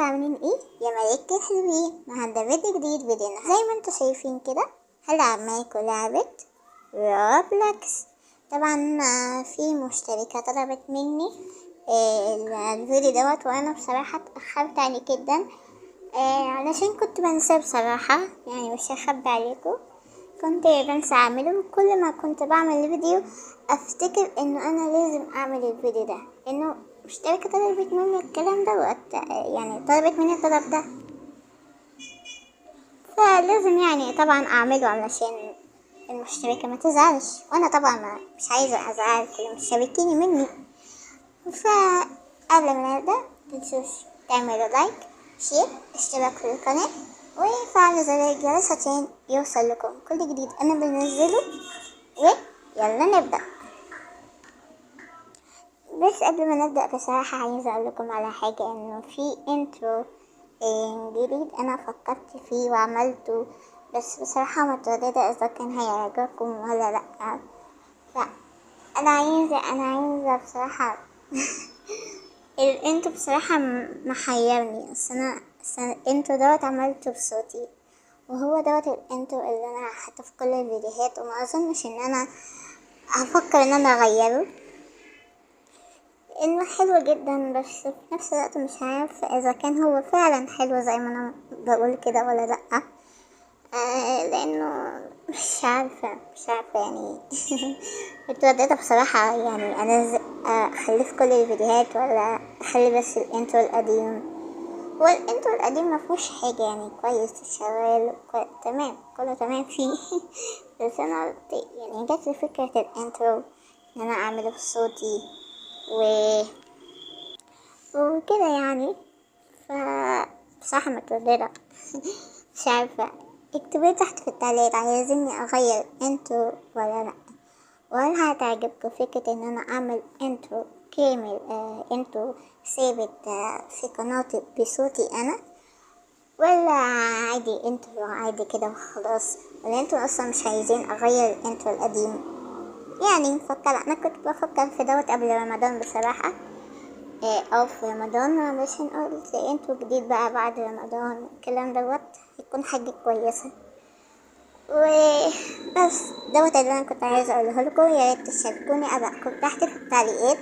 ازيكم عاملين ايه يا ملايكة الحلوين؟ النهارده فيديو جديد. فيديونا زي ما انتوا شايفين كده هلعب معاكم لعبة روبلوكس. طبعا في مشتركة طلبت مني الفيديو دوت، وانا بصراحة اتأخرت عليه جدا علشان كنت بنساه بصراحة، يعني مش هخبي عليكم، كنت بنسى اعمله. وكل ما كنت بعمل الفيديو افتكر انه انا لازم اعمل الفيديو ده، انه مشتركة طلبت مني الكلام ده يعني طلبت مني الطلب ده، فلازم يعني طبعا اعمله علشان المشتركة ما تزعلش، وانا طبعا مش عايزة ازعل كل مشتركيني مني. فقبل ما نبدأ متنسوش تعملوا لايك، شير، اشتراك في القناة، وفعلوا زر الجرس عشان يوصل لكم كل جديد انا بنزله. ويلا نبدأ. بس قبل ما نبدأ بصراحة عايزة اقول لكم على حاجة، انه في انترو جديد انا فكرت فيه وعملته، بس بصراحة مترددة اذا كان هيعجبكم ولا لأ. فانا عايزة بصراحة الانترو بصراحة محيرني. أصل الانترو دوت عملته بصوتي، وهو دوت الانترو اللي انا حاطه في كل الفيديوهات، وما اظنش ان انا هفكر ان انا اغيره، انه حلو جدا، بس في نفس الوقت مش عارفة اذا كان هو فعلا حلو زي ما انا بقول كده ولا لأ. لانه مش عارفة يعني مترددة بصراحة، يعني انزل اخليه في كل الفيديوهات ولا اخلي بس الانترو القديم. هو الانترو القديم مفهوش حاجة، يعني كويس شغال تمام، كله تمام فيه بس انا قلت يعني جات لي فكرة الانترو ان انا اعمله بصوتي وكده يعني. ف بصراحة مترددة مش عارفة. اكتبوا تحت في التعليقات عايزيني اغير انترو ولا لا، وهل هتعجبكم فكرة ان انا اعمل انترو كامل انترو ثابت في قناتي بصوتي انا، ولا عادي انترو عادي كده وخلاص، ولا انتوا اصلا مش عايزين اغير الانترو القديم. يعني انا كنت بفكر في دوت قبل رمضان بصراحة، او في رمضان، علشان قلت انتوا جديد بقى بعد رمضان الكلام دوت هيكون حاجة كويسة. وبس دوت اللي انا كنت عايزة اقوله لكم. يا ريت تشاركوني ارائكم تحت في التعليقات،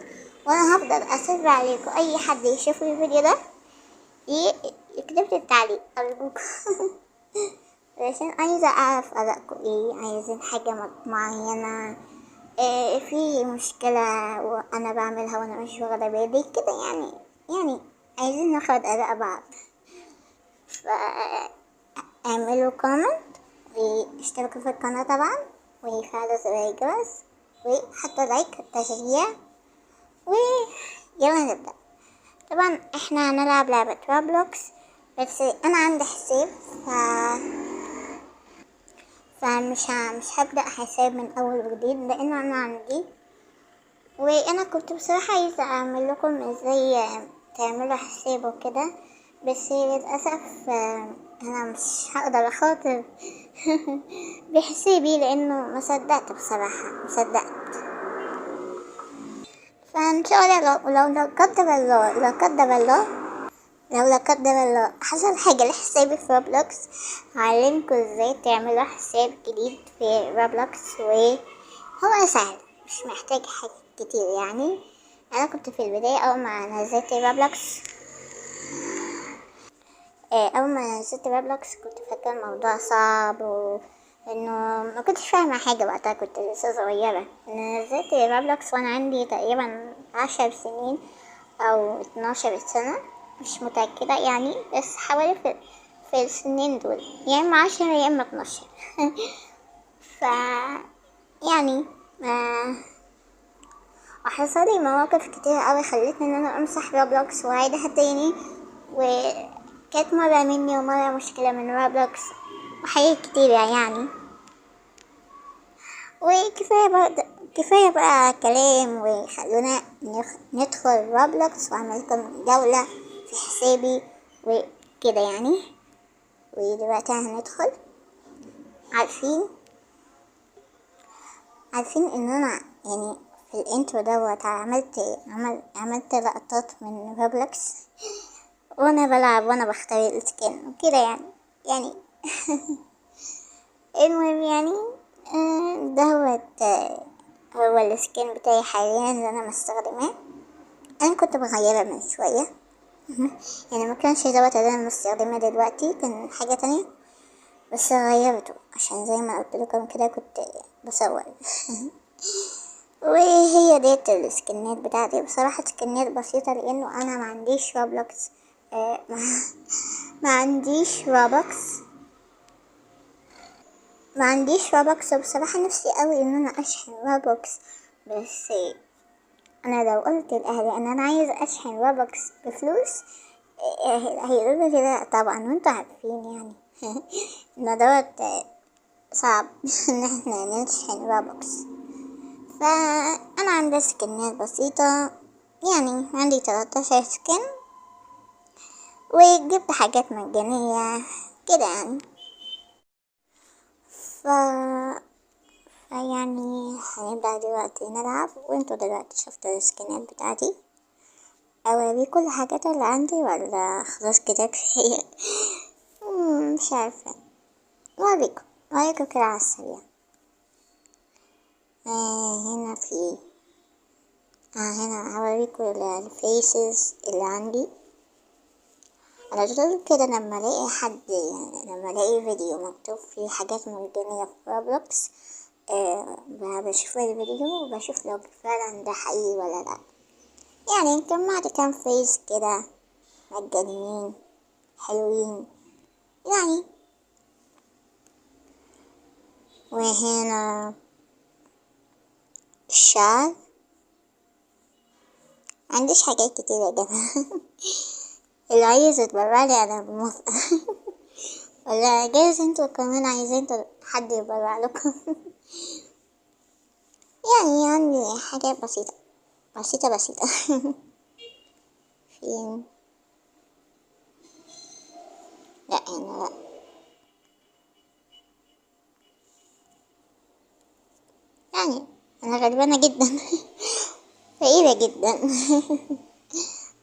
وانا هفضل اصر عليكم اي حد يشوف الفيديو ده يكتب لي التعليق ارجوكم علشان عايزة اعرف ارائكم ايه، عايزين حاجة معينة، في مشكلة وانا بعملها وانا مش واخدة بالي كده، يعني عايزين ناخد اراء بعض. فاعملوا كومنت واشتركوا في القناة طبعا، وفعلوا زر الجرس، وحطوا لايك تشجيع، ويلا نبدأ. طبعا احنا هنلعب لعبة روبلوكس، بس انا عندي حساب مش هبدأ حساب من اول وجديد، لان انا عندي، وانا كنت بصراحة عايزة اعمل لكم ازاي تعملوا حساب وكده، بس للأسف انا مش هقدر اخاطر بحسابي، لانه ما صدقت بصراحة، ما صدقت. فان شاء الله لو لا قدر الله لو لا قدر الله حصل حاجة لحسابي في روبلوكس، هعلمكم ازاي تعملوا حساب جديد في روبلوكس، وهو سهل مش محتاج حاجة كتير. يعني انا كنت في البداية اول ما نزلت روبلوكس كنت فاكرة الموضوع صعب، انه ما كنتش فاهمة حاجة وقتها، كنت لسه صغيرة. نزلت روبلوكس وانا عندي تقريبا 10 سنين او 12 سنة، مش متأكدة يعني، بس حوالي في السنين دول، يا اما 10 يا اما 12 ف يعني وحصل لي مواقف كتير قوي خلتني ان انا امسح روبلوكس واعيدها تاني، وكانت مرة مني ومرة مشكلة من روبلوكس وحاجات كتير يعني. كفاية بقى كلام، وخلونا ندخل روبلوكس واعملكم جولة في حسابي وكده يعني. ودلوقتي هندخل. عارفين ان انا يعني في الانترو دوت عملت لقطات من روبلوكس، وانا بلعب وانا بختار السكين وكده يعني المهم يعني دهوت هو السكين بتاعي حاليا اللي انا مستخدماه. انا كنت بغيرها من شوية يعني ما كانش دوت اللي انا مستخدماه دلوقتي، كان حاجة تانية بس غيرته عشان زي ما قلت لكم كده كنت بصور وهي ديت السكنات بتاعتي. بصراحة سكنات بسيطة لانه انا ما عنديش روبلوكس. ما عنديش روبوكس ما عنديش روبوكس. وبصراحة نفسي قوي ان انا اشحن روبوكس، بس انا لو قلت لاهلي ان انا عايز اشحن روبوكس بفلوس هيقولوا لي لا طبعا، وانتوا عارفين يعني ان دوت صعب ان احنا نشحن روبوكس. فانا عندي سكنات بسيطة، يعني عندي 13 سكن وجبت حاجات مجانية كده يعني. ف يعني هنبدأ دلوقتي نلعب، وانتوا دلوقتي شفتوا السكنات بتاعتي. اوريكم الحاجات اللي عندي ولا خلاص كده كفاية؟ مش عارفة. اوريكم كده على السريع. هنا في هنا هوريكم الفيسز اللي عندي. على طول كده لما الاقي حد، يعني لما الاقي فيديو مكتوب فيه حاجات مجانية في روبلوكس بشوف الفيديو وبشوف لو فعلا ده حقيقي ولا لا. يعني جمعت كام فيس كده مجانيين حلوين يعني. وهنا الشعر، عنديش حاجات كتير يا جماعة اللي عايز يتبرعلي انا موافقة ولا جايز انتوا كمان عايزين حد يتبرع لكم يعني عندي حاجات بسيطة بسيطة فين؟ لا هنا لا. يعني انا غلبانة جدا فقيرة جدا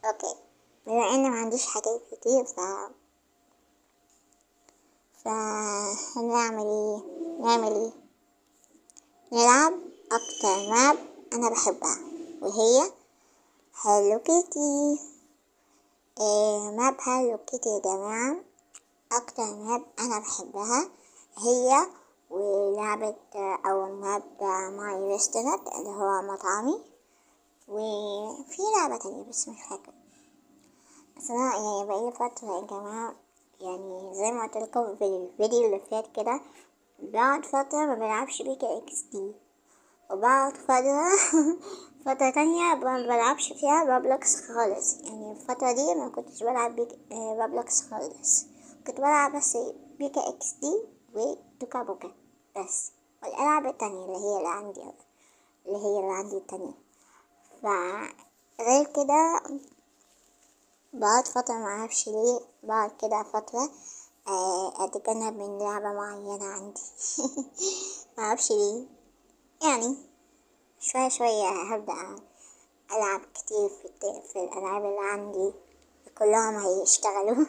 اوكي، بما اني ما عنديش حاجات كتير هنعمل ايه؟ نلعب اكتر ماب انا بحبها وهي هالو كيتي. ماب هالو كيتي يا جماعة اكتر ماب انا بحبها هي، ولعبة اول ماب ماي ريستورانت اللي هو مطعمي، وفي لعبة تانية بس مش فاكرة. بس انا يعني بقالي فترة يا جماعة، يعني زي ما قلت لكم في الفيديو اللي فات كده، بعد فترة ما بلعبش بيكا اكس دي، وبعد فترة تانية ما بلعبش فيها روبلوكس خالص. يعني الفترة دي ما كنتش بلعب روبلوكس خالص، كنت بلعب بس بيكا اكس دي وتوكا بوكا بس، والألعاب التانية اللي هي اللي عندي التانية. فغير كده بعد فترة معرفش ليه، بعد كده فترة اتجنب من لعبة معينة عندي معرفش ليه. يعني شوية هبدأ ألعب كتير في الألعاب اللي عندي كلهم هيشتغلوا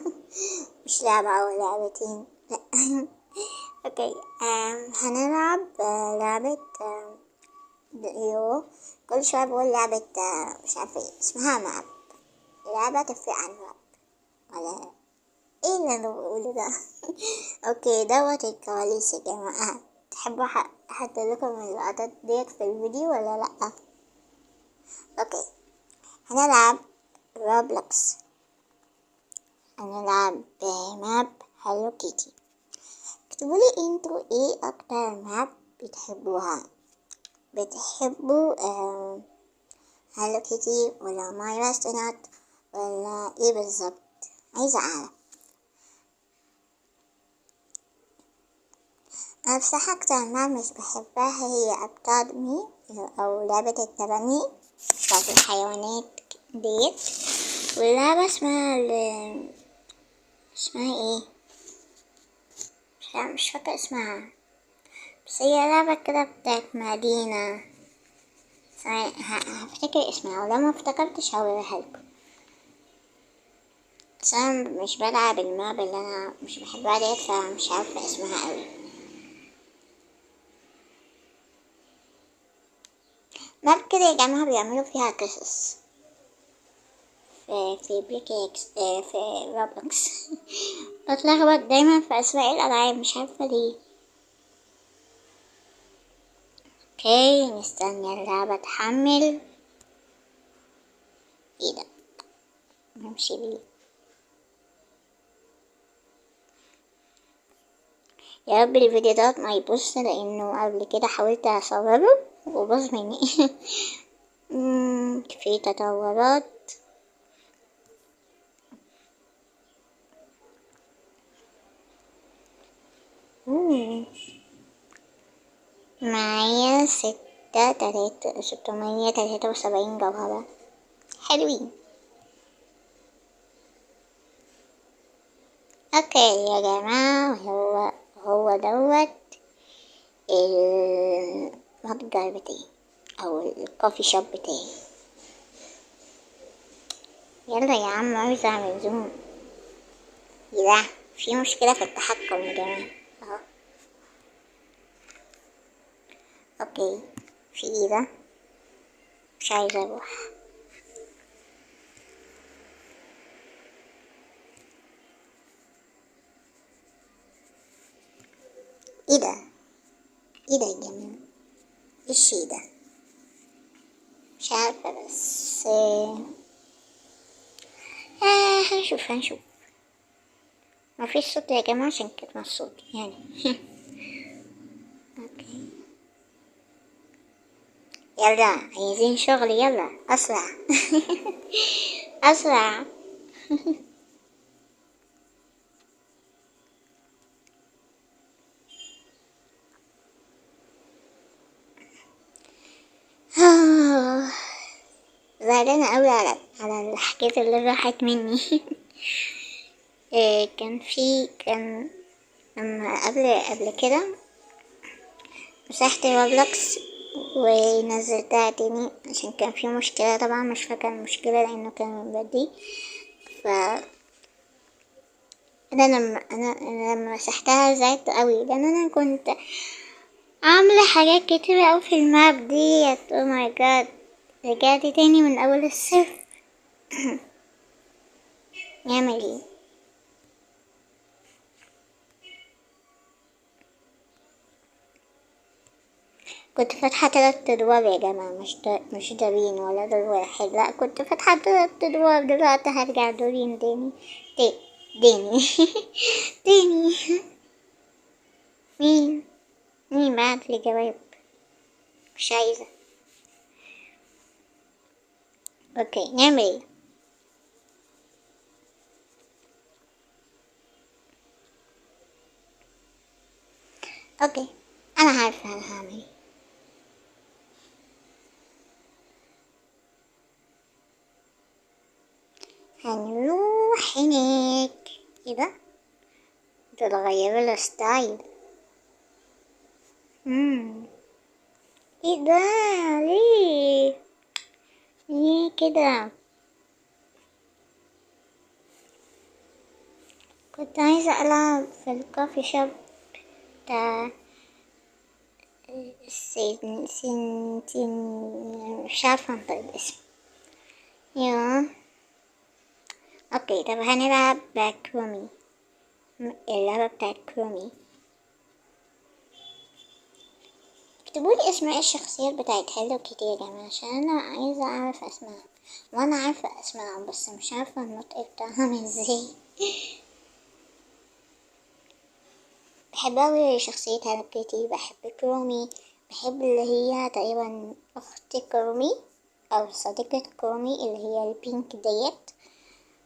مش لعبة أو لعبتين لأ اوكي. هنلعب لعبة كل شوية بقول لعبة مش عارفة ايه اسمها، ماب لعبة تفرق عن ماب ولا ايه اللي انا بقوله ده اوكي دوت الكواليس يا جماعة. تحبوا احط لكم اللقطات ديت في الفيديو ولا لأ؟ اوكي هنلعب روبلوكس، هنلعب بماب هالو كيتي. اكتبولي انتوا ايه اكتر ماب بتحبوا هالو كيتي ولا ماي ريستورانت ولا ايه بالظبط؟ عايزة اعرف. انا بصراحة اكتر ماب مش بحبها هي ابتاد او لعبة التبني بتاعت الحيوانات ديت، واللعبة اسمها ايه مش فاكرة اسمها، بس هي لعبة كده بتاعت مدينة. هفتكر اسمها ولما افتكرتش هوريها لكم. بس انا مش بلعب الماب اللي انا مش بحبها ديت، فمش عارفة اسمها اوي. ماب كده يا جماعة بيعملوا فيها قصص في بريكيكس في روبلوكس. بتلخبط دايما في اسماء الالعاب، مش عارفة ليه. اوكي نستني اللعبة تحمل. ايه ده؟ نمشي بيه. يا رب الفيديو ده ما يبص، لانه قبل كده حاولت اصوره وباظ مني. في تطورات. معايا 673 جوهرة حلوين. اوكي يا جماعة، هو دوت المتجر بتاعي او الكوفي شوب بتاعي. يلا يا عم، عايزة اعمل زوم. لا، في مشكلة في التحكم يا جماعة اهو. اوكي، في ايه ده؟ مش عايزة اروح. ايه ده؟ ايه ده يا جماعة؟ ايه الشي ده؟ مش عارفة، بس هنشوف. مفيش صوت يا جماعة عشان كده الصوت يعني. اوكي يلا، عايزين شغل، يلا اسرع. اسرع. زعلانة اوي على الحاجات اللي راحت مني. كان لما قبل كده مسحت روبلوكس ونزلتها تاني عشان كان في مشكلة. طبعا مش فاكرة المشكلة لانه كان من بدري. ف انا لما مسحتها زعلت قوي، لان انا كنت عاملة حاجات كتيرة اوي في الماب ديت. او ماي جاد، رجعت تاني من اول الصفر. نعمل ايه؟ كنت فاتحة 3 ادوار يا جماعة، مش دورين ولا دور واحد، لا كنت فاتحة 3 ادوار. دلوقتي هرجع دورين تاني. تاني. تاني. مين مين بعت لي جواب؟ مش عايزة. اوكي نعمل ايه؟ اوكي انا عارفة انا هعمل ايه. هنروح هناك. ايه ده؟ تتغير الستايل. ايه ده؟ ليه كده؟ كنت عايزة العب في الكافي شوب بتاع سين مش عارفة انطق الاسم. يا اوكي، طب هنلعب بكرومي، اللعبة بتاعت كرومي. اكتبولي اسماء الشخصيات بتاعت هالو كيتي يا جماعة، عشان انا عايزة اعرف اسمها. وانا عارفة اسمها بس مش عارفة النطق بتاعها عامل ازاي. بحب اوي شخصية هالو كيتي، بحب كرومي، بحب اللي هي تقريبا اخت كرومي او صديقة كرومي اللي هي البينك ديت.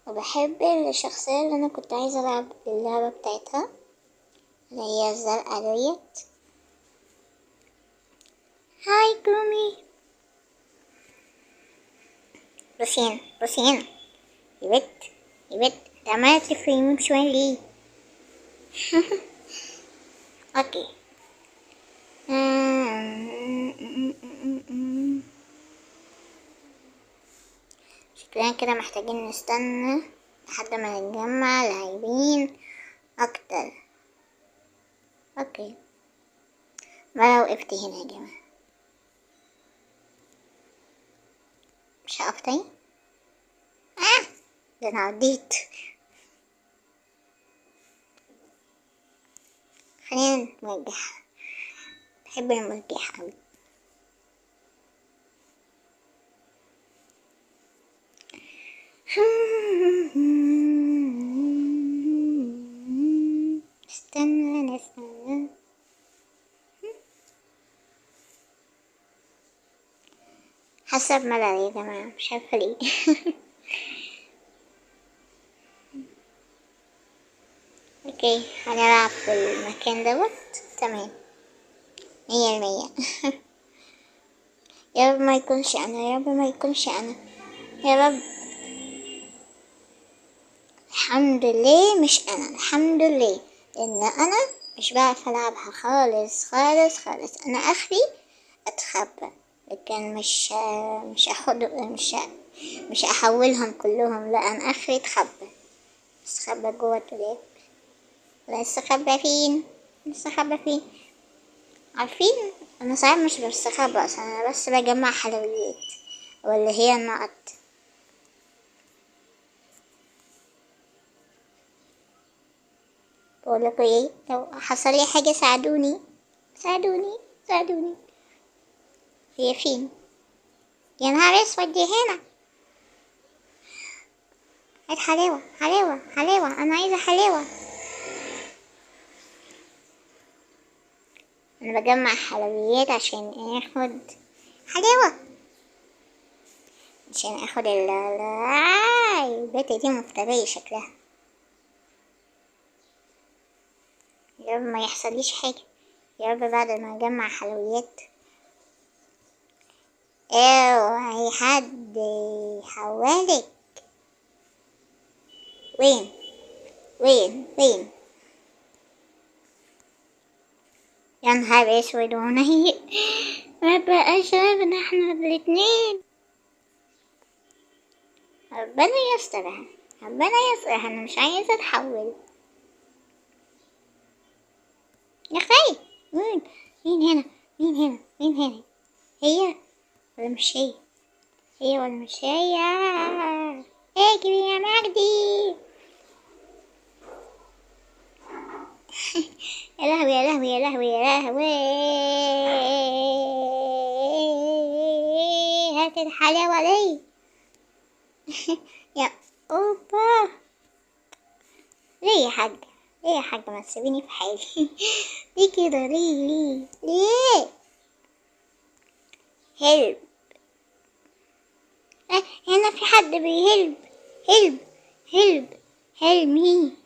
وبحب الشخصية اللي انا كنت عايزة العب اللعبة بتاعتها اللي هي الزرقا ديت. هاي كرومي، بصي هنا يا بت انت عمالة تلف يمين شوية ليه؟ اوكي. شكلنا كده محتاجين نستنى لحد ما نجمع لاعبين اكتر. اوكي، ما لو وقفت هنا يا جماعة مش هقف تاني. ده انا عديت. خلينا نمرجح، بحب المرجح اوي. استنى. حاسة بملل يا جماعة، مش عارفة ليه. اوكي، هنلعب في المكان دوت. تمام، 100%. يا رب ما يكونش انا، يا رب ما يكونش انا، يا رب. الحمد لله مش انا، الحمد لله، لان انا مش بعرف العبها خالص خالص خالص. انا اخري اتخبى، لكن مش اخد، مش احولهم كلهم، لا انا اخري اتخبى، استخبى جوه الدولاب. لا، استخبى فين؟ استخبى فين؟ عارفين، انا ساعات مش بستخبى اصلا، انا بس بجمع حلويات ولا هي النقط. بقولكوا ايه، لو حصل لي حاجة ساعدوني، ساعدوني، ساعدوني. هي فين؟ يا نهار اسود، دي هنا. عايز حلاوة، حلاوة، حلاوة، انا عايزة حلاوة. انا بجمع حلويات عشان اخد حلاوة، عشان اخد البيت دي مفترية شكلها. يا رب ما يحصليش حاجة، يا رب بعد ما اجمع حلويات اوعي حد يحولك. وين وين؟ يا نهار اسود ونهي، ما بقاش غيرنا احنا الاتنين. ربنا يسترها، ربنا يسترها، انا مش عايزة اتحول يا اخي. مين هنا؟ مين هنا؟ هي ولا مش هي؟ هي ولا مش هي؟ اجري يا مجدي. يا لهوي يا لهوي يا لهوي يا لهوي، هات الحلاوة دي. يا اوبا، ليه يا حاج، ليه يا حاج ما تسيبيني في حالي؟ ليه كده، ليه؟ هلب. هنا في حد بيهلب، هلب، هلب، هلب مين؟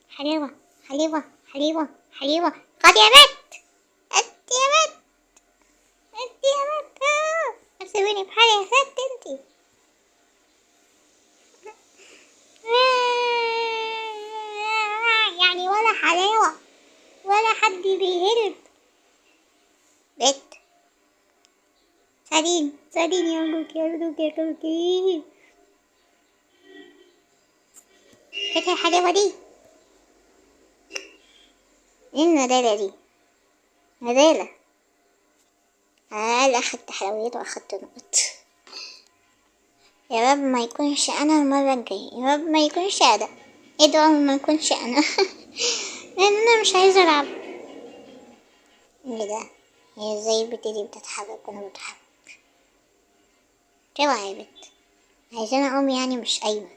حلاوة، حلاوة، حلاوة، حلاوة. خد يا بت، انت يا بت، انت يا بت، سيبيني في حالي يا ست انتي. يعني ولا حلاوة ولا حد بيهلب. بت، ساعديني يا أرجوكي. فاكرة الحلاوة دي؟ ايه الندالة دي؟ ندالة. أخدت حلويات وأخدت نقط. يا رب ما يكونش أنا المرة الجاية، يا رب ما يكونش أنا، ادعوا ما يكونش أنا. لأن أنا مش عايزة ألعب. ايه ده؟ هي ازاي البت دي بتتحرك وأنا بتحرك؟ اوعي يا بت، عايزين أقوم يعني مش قايمة.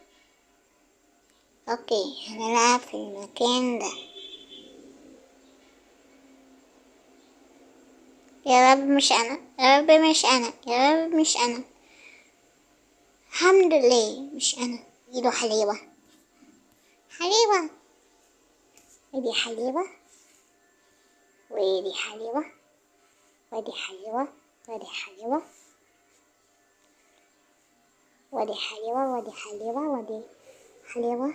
اوكي، هنلعب في المكان ده. يا رب مش أنا، يا رب مش أنا، يا رب مش أنا. الحمد لله مش أنا. ايده حليوة، حليوة، ودي حليوة، ودي حليوة، ودي حليوة، ودي حليوة، ودي حليوة، ودي حليوة، ودي حليوة.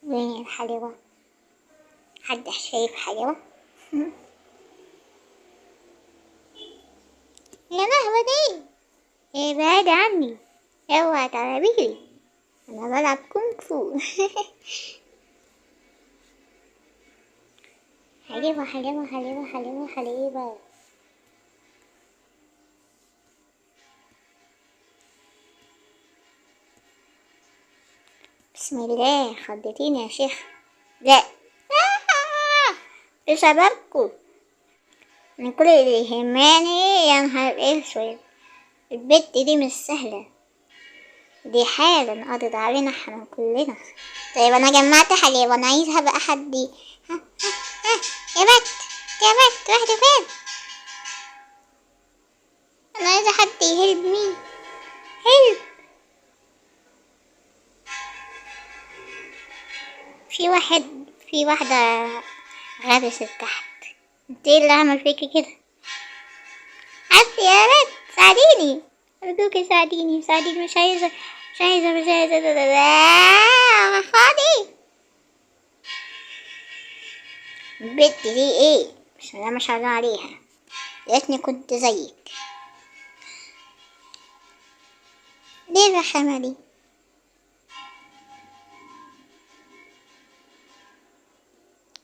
وين الحليوة؟ محدش شايف حاجة. يا لهوي دي، ابعد عني، اوعى تقربيلي، انا بلعب كونغ فو. حليبة حليبة حليبة حليبة حليبة. بسم الله، خضتيني يا شيخ. لا، بسببكم. من كل اللي يهمني يا نهار اسود، البت دي مش سهلة، دي حالا قضت علينا احنا كلنا. طيب انا جمعت حليب وانا عايزها بقى حد ها ها. يا بت، يا بت واحدة فين؟ انا عايزة حد يهلب مين، هلب. في واحدة غابست تحت. انت ايه اللي عمل فيكي كده؟ عفي يا بت، ساعديني ارجوكي، ساعديني ساعديني، مش عايزة خدي. البت دي ايه؟ بسم الله ما شاء الله عليها، يا ريتني كنت زيك. ليه الرخامة دي؟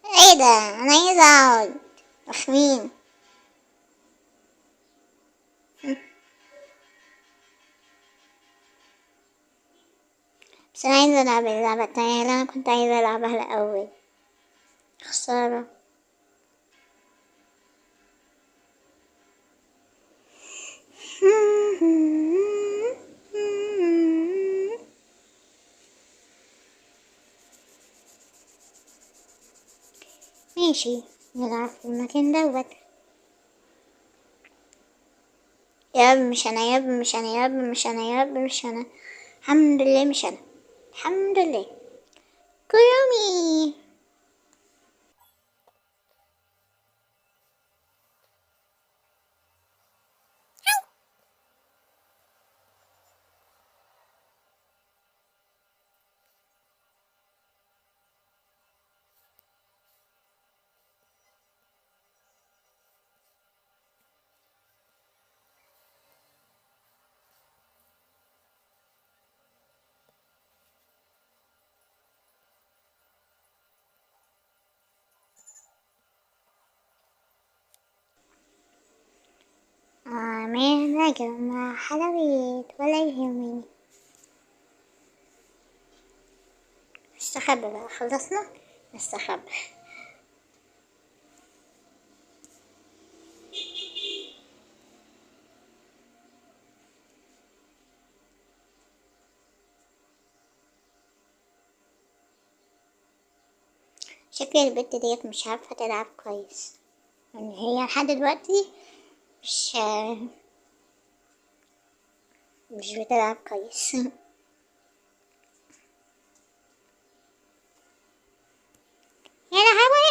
ايه ده، انا عايزة اقعد. رخمين. بس انا عايزة العب اللعبة التانية اللي انا كنت عايزة العبها الاول. خسارة. ماشي، نلعب في المكان دوت. يا رب مش انا، يا رب مش انا، يا رب مش انا، يا رب مش انا. الحمد لله مش انا، الحمد لله. كرومي. مين راجع مع حلويات ولا يهمني. استخبى بقى، خلصنا استخبى. شكل البت ديت مش عارفة تلعب كويس، يعني هي لحد دلوقتي مش مش بتلعب كويس. يا لهوي.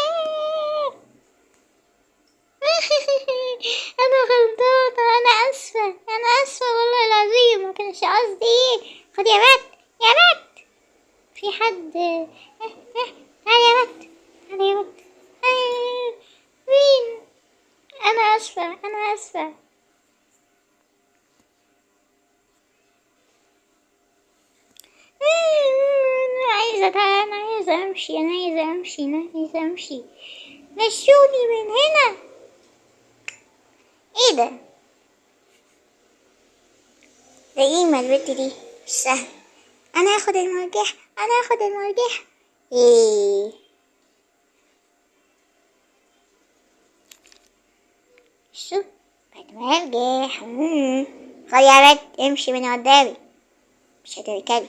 انا غلطانة، انا اسفة، انا اسفة والله العظيم، ما كانش قصدي. خد يا بت، يا بت، في حد. تعالي يا بت، تعالي يا بت. مين؟ انا اسفة، انا اسفة. انا عايزة امشي، انا عايزة امشي، انا عايزة امشي. مشوني من هنا. ايه ده؟ ده قيمة البت دي مش سهل. انا هاخد المرجح، انا هاخد المرجح. ايه شو بعد ما ارجح. خد يا بت، امشي من قدامي، مش هتركبي.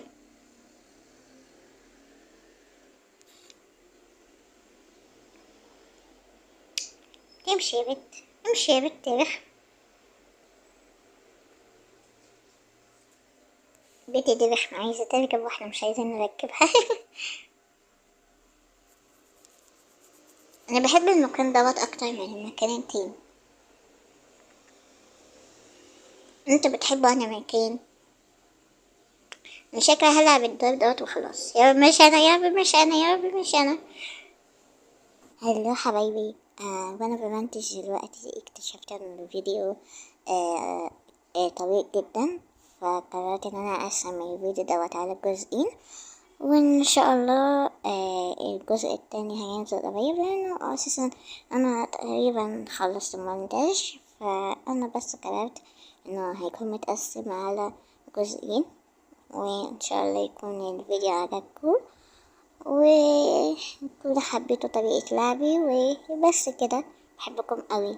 امشي يا بت، امشي يا بت يا رخم. البت دي رخمة، عايزة تركب واحنا مش عايزين نركبها. انا بحب المكان دوت اكتر من المكان التاني. انت بتحبه انا مكان. انا شكلي هلعب الدور دوت وخلاص. يا رب مش انا، يا رب مش انا، يا رب مش انا. هلو حبايبي. وانا بمنتج دلوقتي اكتشفت ان الفيديو طويل جدا، فقررت ان انا اقسم الفيديو دوت على جزئين، وان شاء الله الجزء التاني هينزل قريب، لانه اساسا انا تقريبا خلصت المونتاج، فانا بس قررت انه هيكون متقسم على جزئين، وان شاء الله يكون الفيديو عجبكم وكده حبيتوا طريقة لعبي، وبس كده. بحبكم قوي.